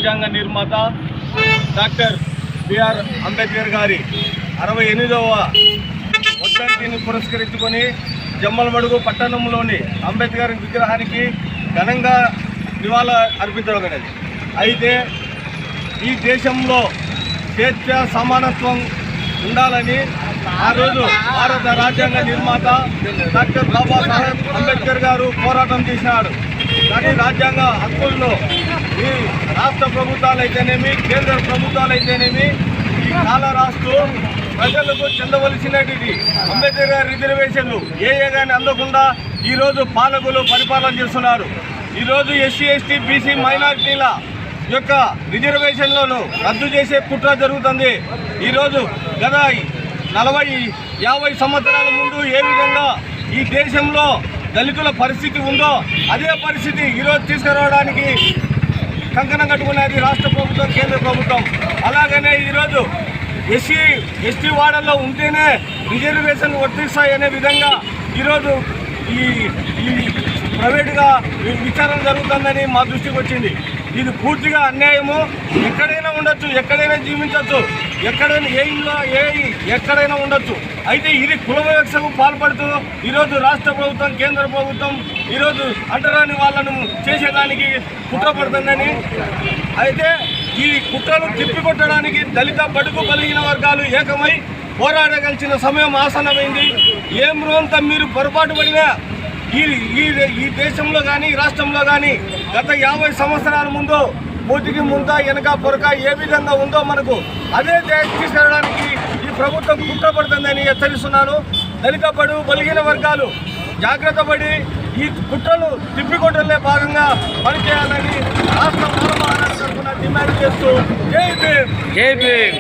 రాజ్యాంగ నిర్మాత doctor BR Ambedkar గారి 68వ వర్ధంతిని పురస్కరించుకొని జమ్మలమడుగు పట్టణంలోని అంబేద్కర్ విగ్రహానికి ఘనంగా నివాళులు అర్పించడం అనేది. అయితే ఈ దేశంలో స్వేచ్ఛ సమానత్వం ఉండాలని ఆ రోజు భారత రాజ్యాంగ నిర్మాత డాక్టర్ బాబాసాహెబ్ అంబేద్కర్ గారు పోరాటం చేసినాడు. కానీ రాజ్యాంగ హక్కుల్లో ఈ రాష్ట్ర ప్రభుత్వాలు అయితేనేమి, కేంద్ర ప్రభుత్వాలు అయితేనేమి ఈ కాల రాస్తూ ప్రజలకు చెందవలసినటువంటి అంబేద్కర్ గారి రిజర్వేషన్లు కానీ అందకుండా ఈరోజు పాలకులు పరిపాలన చేస్తున్నారు. ఈరోజు ఎస్సీ ఎస్టీ బీసీ మైనారిటీల యొక్క రిజర్వేషన్లను రద్దు చేసే కుట్ర జరుగుతుంది. ఈరోజు గత 40-50 సంవత్సరాల ముందు ఏ విధంగా ఈ దేశంలో దళితుల పరిస్థితి ఉందో అదే పరిస్థితి ఈరోజు తీసుకురావడానికి కంకణం కట్టుకున్నది రాష్ట్ర ప్రభుత్వం, కేంద్ర ప్రభుత్వం. అలాగనే ఈరోజు ఎస్టీ వార్డుల్లో ఉంటేనే రిజర్వేషన్ వర్తిస్తాయనే విధంగా ఈరోజు ఈ ప్రైవేటుగా విచారణ జరుగుతుందని మా దృష్టికి వచ్చింది. ఇది పూర్తిగా అన్యాయము. ఎక్కడైనా ఉండొచ్చు, ఎక్కడైనా జీవించవచ్చు, ఎక్కడైనా ఏ ఇల్లు ఎక్కడైనా ఉండొచ్చు. అయితే ఇది కుల వివక్షకు పాల్పడుతూ ఈరోజు రాష్ట్ర ప్రభుత్వం, కేంద్ర ప్రభుత్వం ఈరోజు అంటరాని వాళ్ళను చేసేదానికి కుట్రపడుతుందని. అయితే ఈ కుట్రలు తిప్పికొట్టడానికి దళిత బడుగు బలిగిన వర్గాలు ఏకమై పోరాడగలిసిన సమయం ఆసన్నమైంది. ఏం రోజంతా మీరు పొరపాటు పడినా ఈ దేశంలో కానీ రాష్ట్రంలో కానీ గత 50 సంవత్సరాల ముందు మూతికి ముంద వెనక పొరక ఏ విధంగా ఉందో మనకు అదే తీసుకెళ్ళడానికి ఈ ప్రభుత్వం కుట్రపడుతుందని హెచ్చరిస్తున్నాను. దళిత బడు బలిగిన వర్గాలు జాగ్రత్త పడి ఈ కుట్రలు తిప్పికొట్టలే భాగంగా పనిచేయాలని రాష్ట్ర మానవ తరఫున డిమాండ్ చేస్తూ జై భీమ్.